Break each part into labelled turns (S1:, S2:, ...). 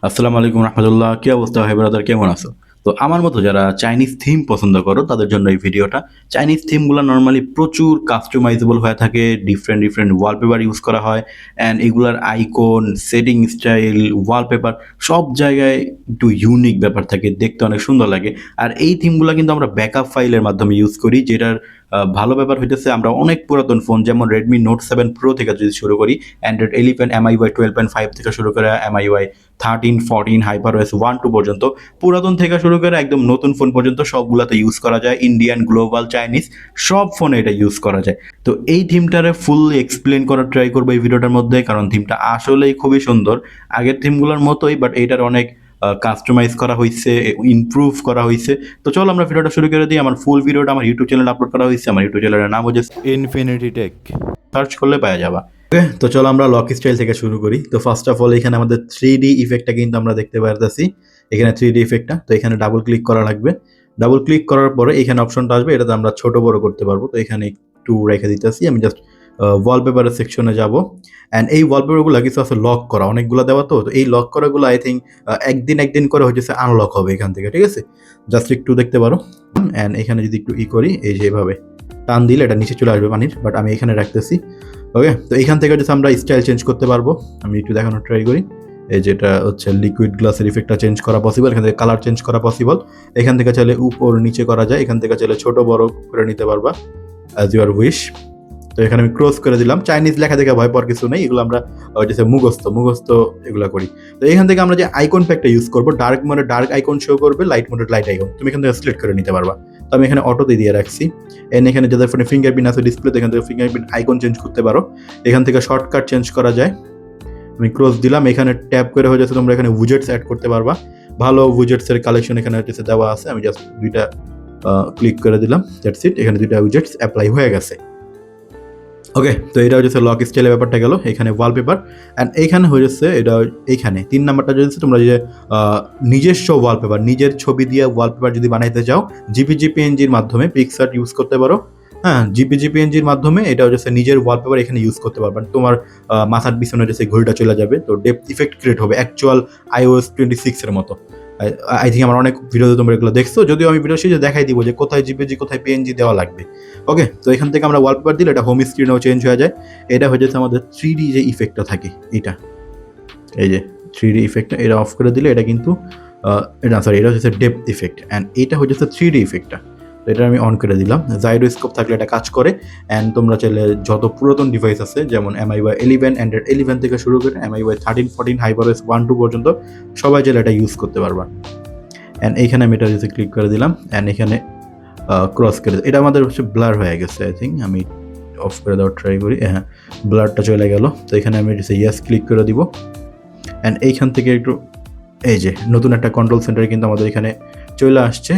S1: আসসালামু আলাইকুম রহমতুল্লাহ। কি অবস্থা ভাই ব্রাদার, কেমন আছো? তো আমার মতো যারা চাইনিজ থিম পছন্দ করো তাদের জন্য এই ভিডিওটা। চাইনিজ থিমগুলো নর্মালি প্রচুর কাস্টমাইজেবল হয়ে থাকে, ডিফারেন্ট ডিফারেন্ট ওয়ালপেপার ইউজ করা হয়, অ্যান্ড এগুলার আইকন, সেটিং স্টাইল, ওয়ালপেপার সব জায়গায় একটু ইউনিক ব্যাপার থাকে, দেখতে অনেক সুন্দর লাগে। আর এই থিমগুলো কিন্তু আমরা ব্যাকআপ ফাইলের মাধ্যমে ইউজ করি, যেটার ভালো ব্যাপার হইতেছে আমরা অনেক পুরাতন ফোন যেমন রেডমি নোট 7 প্রো থেকে যদি শুরু করি, অ্যান্ড্রয়েড 11 MIUI 12.5 থেকে শুরু করে MIUI 13, 14, HyperOS 1, 2 পর্যন্ত, পুরাতন থেকে শুরু করে একদম নতুন ফোন পর্যন্ত সবগুলাতে ইউজ করা যায়। ইন্ডিয়ান, গ্লোবাল, চাইনিজ সব ফোনে এটা ইউজ করা যায়। তো এই থিমটারে ফুললি এক্সপ্লেন করার ট্রাই করবো এই ভিডিওটার মধ্যে, কারণ থিমটা আসলেই খুবই সুন্দর, আগের থিমগুলোর মতোই, বাট এইটার অনেক কাস্টমাইজ করা হয়েছে, ইমপ্রুভ করা হয়েছে। তো চলো আমরা ভিডিওটা শুরু করে দিই। আমার ফুল ভিডিওটা আমার ইউটিউব চ্যানেলে আপলোড করা হয়েছে। আমার ইউটিউব চ্যানেলের নাম হচ্ছে ইনফিনিটি টেক, সার্চ করলে পাওয়া যাবে। ওকে, তো চলো আমরা লক স্টাইল থেকে শুরু করি। তো ফার্স্ট অফ অল এখানে আমাদের 3D ইফেক্টটা কিন্তু আমরা দেখতে পারতেছি, এখানে 3D ইফেক্টটা। তো এখানে ডাবল ক্লিক করা লাগবে। ডাবল ক্লিক করার পরে এখানে অপশনটা আসবে, এটাতে আমরা ছোট বড় করতে পারবো। তো এখানে একটু রেখে দিতেছি, আমি জাস্ট ওয়ালপেপারের সেকশনে যাব। অ্যান্ড এই ওয়ালপেপারগুলো কিছু আছে লক করা, অনেকগুলো দেওয়া। তো এই লক করাগুলো আই থিঙ্ক একদিন একদিন করে হচ্ছে আনলক হবে এখান থেকে, ঠিক আছে? জাস্ট একটু দেখতে পারো। অ্যান্ড এখানে যদি একটু করি, এই যে এভাবে টান দিলে এটা নিচে চলে আসবে পানির, বাট আমি এখানে রাখতেছি। ওকে, তো এখান থেকে হচ্ছে আমরা স্টাইল চেঞ্জ করতে পারবো। আমি একটু দেখানোর ট্রাই করি। এই যেটা হচ্ছে লিকুইড গ্লাসের ইফেক্টটা চেঞ্জ করা পসিবল, এখান থেকে কালার চেঞ্জ করা পসিবল। এখান থেকে চাইলে উপর নিচে করা যায়, এখান থেকে চাইলে ছোট বড় করে নিতে পারবা অ্যাজ ইউর উইশ। তো এখানে আমি ক্রস করে দিলাম। চাইনিজ লেখা দেখে ভয় পাওয়ার কিছু নেই, এগুলো আমরা হচ্ছে মুখস্থ এগুলো করি। তো এখান থেকে আমরা যে আইকন প্যাকটা ইউজ করবো, ডার্ক মোডে ডার্ক আইকন শো করবে, লাইট মোডে লাইট আইকন, তুমি এখান থেকে সিলেক্ট করে নিতে পারবা। তো আমি এখানে অটোতে দিয়ে রাখছি। এখানে যাদের ফোনে ফিঙ্গারপ্রিন্ট আছে ডিসপ্লেতে, এখান থেকে ফিঙ্গারপ্রিন্ট আইকন চেঞ্জ করতে পারো। এখান থেকে শর্টকাট চেঞ্জ করা যায়। আমি ক্রস দিলাম, এখানে ট্যাপ করে হয়ে যাচ্ছে তোমরা এখানে উইজেটস অ্যাড করতে পারবা। ভালো উইজেটসের কালেকশন এখানে হচ্ছে দেওয়া আছে। আমি জাস্ট দুইটা ক্লিক করে দিলাম, দ্যাটস ইট। এখানে দুইটা উইজেটস অ্যাপ্লাই হয়ে গেছে। ওকে, তো এটা হচ্ছে লক স্টাইলের ব্যাপারটা গেল। এখানে ওয়ালপেপার, অ্যান্ড এইখানে হয়ে যাচ্ছে এটা, এইখানে 3 নাম্বারটা হচ্ছে তোমরা যে নিজস্ব ওয়ালপেপার, নিজের ছবি দিয়ে ওয়ালপেপার যদি বানাইতে চাও, জিপিজি পিএনজির মাধ্যমে পিক্সার্ট ইউজ করতে পারো। হ্যাঁ, জিপিজি পিএনজির মাধ্যমে এটা হচ্ছে নিজের ওয়ালপেপার এখানে ইউজ করতে পারবেন। তোমার মাথার পিছনে হচ্ছে ঘড়িটা চলে যাবে, তো ডেপথ ইফেক্ট ক্রিয়েট হবে অ্যাকচুয়াল iOS 26 এর মতো। আই থিঙ্ক আমার অনেক ভিডিওতে তোমরা এগুলো দেখছো, যদিও আমি ভিডিও শেষে দেখাই দিব যে কোথায় জিপিজি কোথায় পিএনজি দেওয়া লাগবে। ওকে, তো এখান থেকে আমরা ওয়ালপেপার দিলে এটা হোম স্ক্রিনেও চেঞ্জ হয়ে যায়। এটা হয়ে যাচ্ছে আমাদের 3D যে ইফেক্টটা থাকে, এটা এই যে 3D ইফেক্টটা, এটা অফ করে দিলে এটা কিন্তু এটা সরি, এটা হচ্ছে ডেপথ ইফেক্ট, অ্যান্ড এটা হয়ে যাচ্ছে 3D ইফেক্টটা। তো এটা আমি অন করে দিলাম। জাইরোস্কোপ থাকলে এটা কাজ করে। অ্যান্ড তোমরা চাইলে যত পুরাতন ডিভাইস আছে, যেমন MIUI 11, অ্যান্ড্রয়েড 11 থেকে শুরু করে MIUI 13, 14, HyperOS 1, 2 পর্যন্ত সবাই চাইলে এটা ইউজ করতে পারবা। অ্যান্ড এইখানে আমি এটা যদি ক্লিক করে দিলাম, অ্যান্ড এখানে ক্রস করে, এটা আমাদের হচ্ছে ব্লার হয়ে গেছে। আই থিঙ্ক আমি অফ করে দেওয়ার ট্রাই করি। হ্যাঁ, ব্লারটা চলে গেল। তো এখানে আমি ইয়েস ক্লিক করে দিব। অ্যান্ড এইখান থেকে একটু, এই যে নতুন একটা কন্ট্রোল সেন্টার কিন্তু আমাদের এখানে চলে আসছে,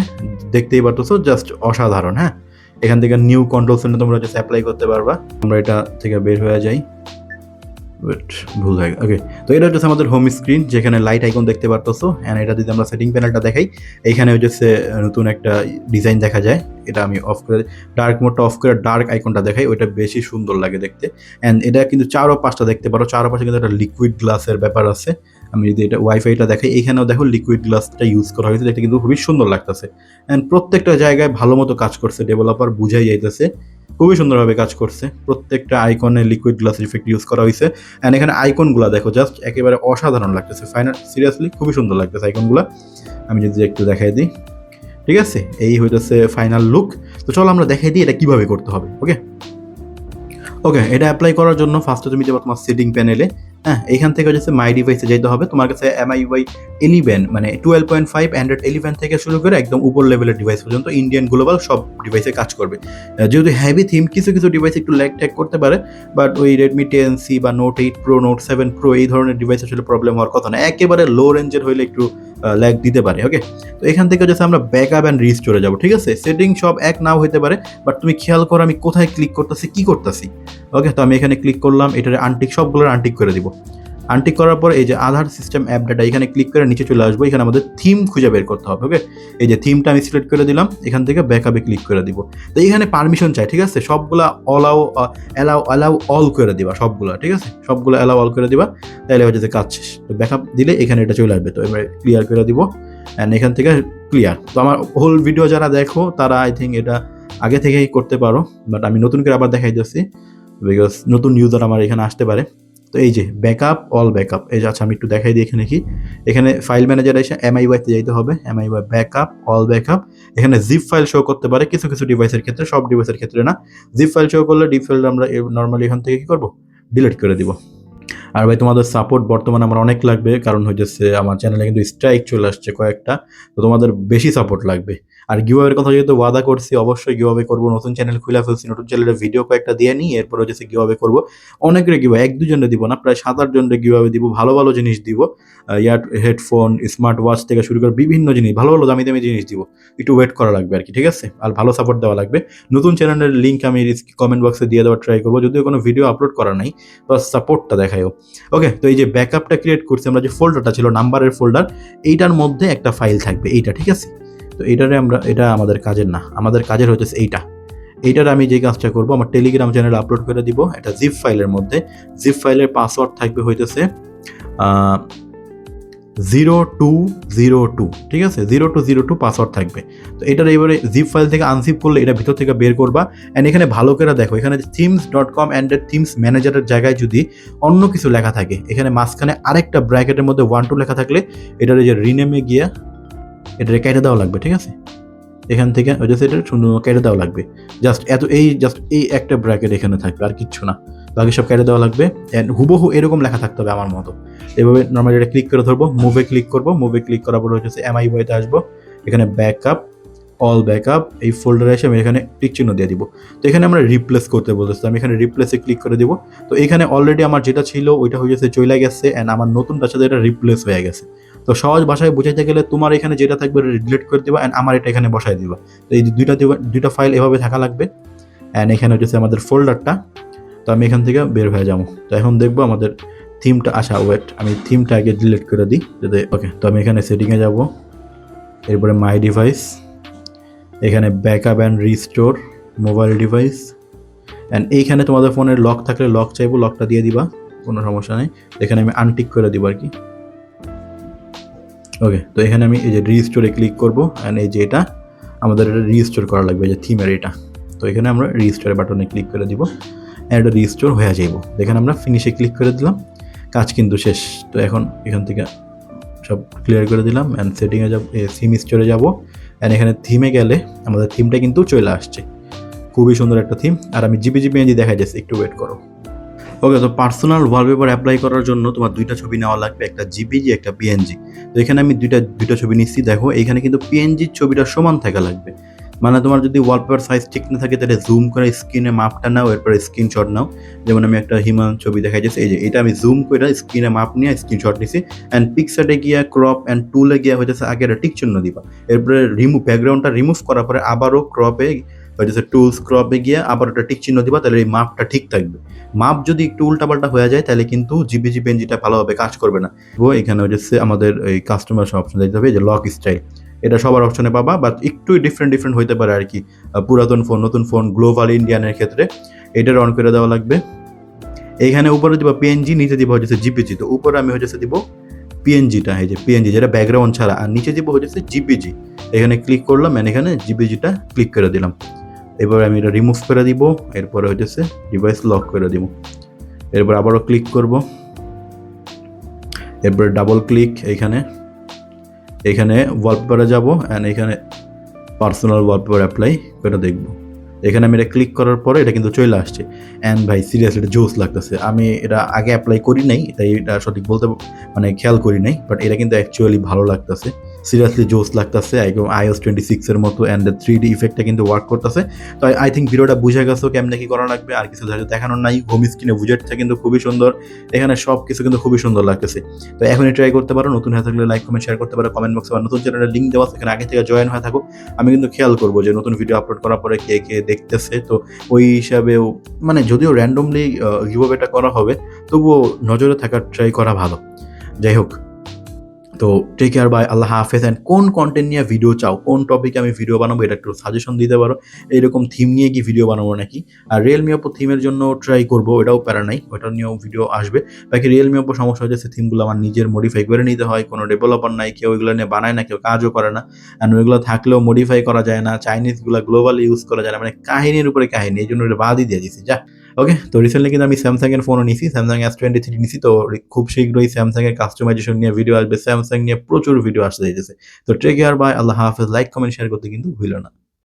S1: দেখতেই পারতেছো, জাস্ট অসাধারণ। হ্যাঁ, এখান থেকে নিউ কন্ট্রোল সেন্টার তোমরা জাস্ট অ্যাপ্লাই করতে পারবা। আমরা এটা থেকে বের হয়ে যাই, ভুল হয়ে গেল। ওকে, তো এটা হচ্ছে আমাদের হোম স্ক্রিন, যেখানে লাইট আইকন দেখতে পারতেছো। অ্যান্ড এটা যদি আমরা সেটিং প্যানেলটা দেখাই, এইখানে হচ্ছে নতুন একটা ডিজাইন দেখা যায়। এটা আমি অফ করে, ডার্ক মোডটা অফ করে ডার্ক আইকনটা দেখাই, ওইটা বেশি সুন্দর লাগে দেখতে। অ্যান্ড এটা কিন্তু চারো পাঁচটা দেখতে পারো, চারো পাশে কিন্তু একটা লিকুইড গ্লাসের ব্যাপার আছে। আমি যদি এটা ওয়াইফাইটা দেখাই, এখানেও দেখো লিকুইড গ্লাসটা ইউজ করা হয়েছে, দেখতে কিন্তু খুবই সুন্দর লাগতেছে। অ্যান্ড প্রত্যেকটা জায়গায় ভালো মতো কাজ করছে, ডেভেলপার বুঝাই যাইতেছে, খুবই সুন্দরভাবে কাজ করছে। প্রত্যেকটা আইকনে লিকুইড গ্লাসের ইফেক্ট ইউজ করা হয়েছে। অ্যান্ড এখানে আইকনগুলো দেখো, জাস্ট একেবারে অসাধারণ লাগতেছে। ফাইনাল সিরিয়াসলি খুবই সুন্দর লাগতেছে আইকনগুলো। আমি যদি একটু দেখাই দিই, ঠিক আছে, এই হইতেছে ফাইনাল লুক। তো চলো আমরা দেখাই দিই এটা কিভাবে করতে হবে। ওকে, এটা অ্যাপ্লাই করার জন্য ফার্স্টে তুমি যাবো তোমার সেটিং প্যানেলে। হ্যাঁ, এইখান থেকে হচ্ছে মাই ডিভাইসে যেতে হবে। তোমার কাছে MIUI 11 মানে 12.5, অ্যান্ড্রয়েড 11 থেকে শুরু করে একদম উপর লেভেলের ডিভাইস পর্যন্ত, ইন্ডিয়ান, গ্লোবাল সব ডিভাইসে কাজ করবে। যেহেতু হেভি থিম, কিছু কিছু ডিভাইস একটু ল্যাগ ট্যাগ করতে পারে, বাট ওই রেডমি 10C বা নোট 8 প্রো, নোট 7 প্রো এই ধরনের ডিভাইস আসলে প্রবলেম হওয়ার কথা না। একেবারে লো রেঞ্জের হইলে একটু ল্যাগ দিতে পারে। ওকে, তো এখান থেকে হচ্ছে আমরা ব্যাকআপ অ্যান্ড রিস্টোরে যাবো। ঠিক আছে, সেটিং সব এক নাও হইতে পারে, বাট তুমি খেয়াল করো আমি কোথায় ক্লিক করতেছি, কি করতেছি। ওকে, তো আমি এখানে ক্লিক করলাম, এটার আনটিক, সবগুলোর আনটিক করে দিব। আনটিক করার পর এই যে আধার সিস্টেম অ্যাপ ডাটা এখানে ক্লিক করে নিচে চলে আসবো। এখানে আমাদের থিম খুঁজে বের করতে হবে। ওকে, এই যে থিমটা আমি সিলেক্ট করে দিলাম, এখান থেকে ব্যাকআপে ক্লিক করে দিব। তো এখানে পারমিশন চাই, ঠিক আছে, সবগুলা অ্যালাউ অল করে দিবা, সবগুলা, ঠিক আছে, সবগুলো অ্যালাউ অল করে দিবা, তাহলে হচ্ছে যে কাজ শেষ। তো ব্যাকআপ দিলে এখানে এটা চলে আসবে। তো এবার ক্লিয়ার করে দিব অ্যান্ড এখান থেকে ক্লিয়ার। তো আমার হোল ভিডিও যারা দেখো তারা আই থিঙ্ক এটা আগে থেকেই করতে পারো, বাট আমি নতুন করে আবার দেখাই দিচ্ছি বিকজ নতুন ইউজার আমার এখানে আসতে পারে। তো এই যে ব্যাকআপ অল ব্যাকআপ, এই যে আচ্ছা আমি একটু দেখাই দিই এখানে কি, এখানে ফাইল ম্যানেজার এসে MIUI-তে যাইতে হবে, MIUI ব্যাকআপ অল ব্যাকআপ। এখানে জিপ ফাইল শো করতে পারে কিছু কিছু ডিভাইসের ক্ষেত্রে, সব ডিভাইসের ক্ষেত্রে না। জিপ ফাইল শো করলে ডিপ ফাইল আমরা নর্মালি এখান থেকে কি করবো, ডিলিট করে দিব। আর ভাই তোমাদের সাপোর্ট বর্তমানে আমার অনেক লাগবে, কারণ হচ্ছে আমার চ্যানেলে কিন্তু স্ট্রাইক চলে আসছে কয়েকটা, তো তোমাদের বেশি সাপোর্ট লাগবে। আর গিভঅ্যাওয়ের কথা যেহেতু ওয়াদা করছি, অবশ্যই গিভঅ্যাওয়ে করবো। নতুন চ্যানেল খুলে ফেলছি, নতুন চ্যানেলের ভিডিও কয়েকটা দিয়ে নিই, এরপর হচ্ছে গিভঅ্যাওয়ে করবো। অনেকের গিভঅ্যাওয়ে, 1-2 জনের দিব না, প্রায় 7-8 জনের গিভঅ্যাওয়ে দিব। ভালো ভালো জিনিস দিব, হেডফোন, স্মার্ট ওয়াচ থেকে শুরু করে বিভিন্ন জিনিস, ভালো ভালো দামি দামি জিনিস দিব। একটু ওয়েট করা লাগবে আর কি, ঠিক আছে, আর ভালো সাপোর্ট দেওয়া লাগবে। নতুন চ্যানেলের লিঙ্ক আমি কমেন্ট বক্সে দিয়ে দেওয়ার ট্রাই করবো, যদিও কোনো ভিডিও আপলোড করা নাই, বাস সাপোর্টটা দেখায়ও। ওকে, তো এই যে ব্যাকআপটা ক্রিয়েট করছি আমরা, যে ফোল্ডারটা ছিল নাম্বারের ফোল্ডার, এইটার মধ্যে একটা ফাইল থাকবে এইটা, ঠিক আছে। তো এটা আমাদের কাজের না, আমাদের কাজের হচ্ছে এইটার আমি যে কাজটা করবো, আমার টেলিগ্রাম চ্যানেলে আপলোড করে দিব। এটা জিপ ফাইলের মধ্যে, জিপ ফাইলের পাসওয়ার্ড থাকবে হইতেছে 0202, ঠিক আছে, 0202 পাসওয়ার্ড থাকবে। তো এটার এবারে জিপ ফাইল থেকে আনজিপ করলে এটা ভিতর থেকে বের করবা। অ্যান্ড এখানে ভালো করে দেখো, এখানে themes.com অ্যান্ড থিমস ম্যানেজারের জায়গায় যদি অন্য কিছু লেখা থাকে, এখানে মাঝখানে আরেকটা ব্র্যাকেটের মধ্যে 1-2 লেখা থাকলে এটার এই যে রিনেমে গিয়ে এটা কেটে দেওয়া লাগবে, ঠিক আছে। এখান থেকে হচ্ছে এটা সুন্দর কেটে দেওয়া লাগবে। জাস্ট এই একটা ব্র্যাকেট এখানে থাকবে, আর কিচ্ছু না, বাকি সব কেটে দেওয়া লাগবে। অ্যান্ড হুবহু এরকম লেখা থাকতে হবে আমার মতো। এভাবে নর্মালি এটা ক্লিক করে ধরবো, মুভে ক্লিক করবো, মুভে ক্লিক করার পর হচ্ছে MIUI-তে আসবো, এখানে ব্যাকআপ অল ব্যাকআপ, এই ফোল্ডারে এসে আমি এখানে টিক চিহ্ন দিয়ে দিব। তো এখানে আমরা রিপ্লেস করতে বলতেছি, আমি এখানে রিপ্লেসে ক্লিক করে দিব। তো এখানে অলরেডি আমার যেটা ছিল ওইটা হয়েছে চলে গেছে, অ্যান্ড আমার নতুনটার সাথে এটা রিপ্লেস হয়ে গেছে। তো সহজ ভাষায় বুঝাইতে গেলে তোমার এখানে যেটা থাকবে ডিলিট করে দিবা, অ্যান্ড আমার এটা এখানে বসাই দিবা। তো এই দুইটা ফাইল এভাবে থাকা লাগবে। অ্যান্ড এখানে হচ্ছে আমাদের ফোল্ডারটা, তো আমি এখান থেকে বের হয়ে যাবো। তো এখন দেখবো আমাদের থিমটা আসা, ওয়েট আমি থিমটা আগে ডিলিট করে দিই যাতে, ওকে। তো আমি এখানে সেটিংয়ে যাব, এরপরে মাই ডিভাইস, এখানে backup and restore mobile device, and এইখানে তোমাদের ফোনের লক থাকলে লক চাইবো, লকটা দিয়ে দিবা, কোনো সমস্যা নেই। এখানে আমি আনটিক করে দিব আর কি। ওকে, তো এখানে আমি এই যে রিস্টোরে ক্লিক করবো, অ্যান্ড এই যে এটা আমাদের এটা রিস্টোর করা লাগবে, যে থিমের এটা। তো এখানে আমরা রিস্টোরের বাটনে ক্লিক করে দিব, অ্যান্ড এটা রিস্টোর হয়ে যাইব। এখানে আমরা ফিনিশে ক্লিক করে দিলাম, কাজ কিন্তু শেষ। তো এখন এখান থেকে সব ক্লিয়ার করে দিলাম, অ্যান্ড সেটিংয়ে যাব, থিম স্টোরে যাব, অ্যান্ড এখানে থিমে গেলে আমাদের থিমটা কিন্তু চলে আসছে। খুবই সুন্দর একটা থিম, আর আমি জিপি দেখাই যাচ্ছি, একটু ওয়েট করো। ওকে, তো পার্সোনাল ওয়ালপেপার অ্যাপ্লাই করার জন্য তোমার 2টা ছবি নেওয়া লাগবে, একটা জিপিজি একটা পিএনজি। তো এখানে আমি দুইটা ছবি নিচ্ছি। দেখো এইখানে কিন্তু পিএনজির ছবিটা সমান থাকা লাগবে, মানে তোমার যদি ওয়ালপেপার সাইজ ঠিক না থাকে তাহলে জুম করে স্ক্রিনে মাপটা নাও, এরপরে স্ক্রিনশট নাও। যেমন আমি একটা হিমালয় ছবি দেখা যাচ্ছে, এই যে এটা আমি জুম করে স্ক্রিনে মাপ নিয়ে স্ক্রিনশট নিছি। অ্যান্ড পিকচারে গিয়ে ক্রপ অ্যান্ড টুলে গিয়ে হচ্ছে আগে একটা টিক চিহ্ন দিবা, এরপরে ব্যাকগ্রাউন্ডটা রিমুভ করার পরে আবারও ক্রপে হচ্ছে টুলস ক্রপে গিয়ে আবার একটা টিক চিহ্ন দিবা, তাহলে এই মাপটা ঠিক থাকবে। মাপ যদি একটু উল্টাপাল্টা হয়ে যায় তাহলে কিন্তু জিপিজি পেনজিটা ভালোভাবে কাজ করবে না। এখানে হচ্ছে আমাদের এই কাস্টমার অপশন দিতে হবে, যে লক স্টাইল, এটা সবার অপশনে পাবা, বাট একটু ডিফারেন্ট হইতে পারে আর কি। পুরাতন ফোন, নতুন ফোন, গ্লোবাল ইন্ডিয়ানের ক্ষেত্রে এটার অন করে দেওয়া লাগবে। এইখানে উপরে দিবা পিএনজি, নিচে দিব হচ্ছে জিপিজি। তো উপরে আমি হচ্ছে দিব পিএনজিটা, এই যে পিএনজি যেটা ব্যাকগ্রাউন্ড ছাড়া, আর নিচে দিব হচ্ছে জিপিজি। এখানে ক্লিক করলাম, এখানে জিপিজিটা ক্লিক করে দিলাম। এবার আমি এটা রিমুভ করে দিব, এরপরে হচ্ছে ডিভাইস লক করে দিব। এরপর আবারও ক্লিক করব, এরপরে ডাবল ক্লিক, এখানে ওয়ালপেপারে যাব, অ্যান্ড এখানে পার্সোনাল ওয়ালপেপার অ্যাপ্লাই করে দেখব। এখানে আমি এটা ক্লিক করার পরে এটা কিন্তু চলে আসছে। অ্যান্ড ভাই সিরিয়াসলি এটা জোস লাগতেছে। আমি এটা আগে অ্যাপ্লাই করি নাই, তাই এটা সঠিক বলতে মানে খেয়াল করি নাই, বাট এটা কিন্তু অ্যাকচুয়ালি ভালো লাগতেছে। সিরিয়াসলি জোস লাগতেছে একদম iOS 26 এর মতো, অ্যান্ড 3D ইফেক্টটা কিন্তু ওয়ার্ক করতেছে। তো আই থিঙ্ক ভিডিওটা বুঝে গেছো কেমনে কি করা লাগবে, আর কিছু দেখানোর নাই। হোম স্ক্রিনে উইজেটটা কিন্তু খুবই সুন্দর, এখানে সব কিছু কিন্তু খুবই সুন্দর লাগতেছে। তো এখনই ট্রাই করতে পারো, নতুন হয়ে থাকলে লাইক কমেন্ট শেয়ার করতে পারো, কমেন্ট বক্সে বা নতুন চ্যানেলের লিঙ্ক দেওয়া আছে, এখানে আগে থেকে জয়েন হয়ে থাকো। আমি কিন্তু খেয়াল করবো যে নতুন ভিডিও আপলোড করার পরে কে কে দেখতেছে, তো ওই হিসাবেও মানে যদিও র্যান্ডমলি গিভঅ্যাওয়েটা করা হবে, তবুও নজরে থাকার ট্রাই করা ভালো। যাই হোক, তো টেক কেয়ার, বাই, আল্লাহ হাফেজ। অ্যান্ড কোন কন্টেন্ট নিয়ে ভিডিও চাও, কোন টপিকে আমি ভিডিও বানাবো, এটা একটু সাজেশন দিতে পারো। এইরকম থিম নিয়ে কি ভিডিও বানাবো নাকি? আর রিয়েলমি ওপো থিমের জন্য ট্রাই করবো, ওটাও প্যারা নাই, ওটা নিয়েও ভিডিও আসবে। বাকি রিয়েলমি ওপো সমস্যা হচ্ছে থিমগুলো আমার নিজের মডিফাই করে নিতে হয়, কোনো ডেভেলপার নাই, কেউ এগুলো নিয়ে বানায় না, কেউ কাজও করে না। অ্যান্ড ওইগুলো থাকলেও মডিফাই করা যায় না, চাইনিজগুলো গ্লোবালি ইউজ করা যায় না, মানে কাহিনীর উপরে কাহিনী, এই জন্য এটা বাদই দিয়ে দিছি যা। ওকে, তো রিসেন্টলি কিন্তু আমি স্যামসাংয়ের ফোনও নিছি, স্যামসাং S23 নিছি। তো খুব শীঘ্রই স্যামসাংয়ের কাস্টমাইজেশন নিয়ে ভিডিও আসবে, স্যামসাং নিয়ে প্রচুর ভিডিও আসতে যাইতেছে। তো টেক কেয়ার, বাই, আল্লাহ হাফেজ। লাইক কমেন্ট শেয়ার করতে কিন্তু ভুলো না।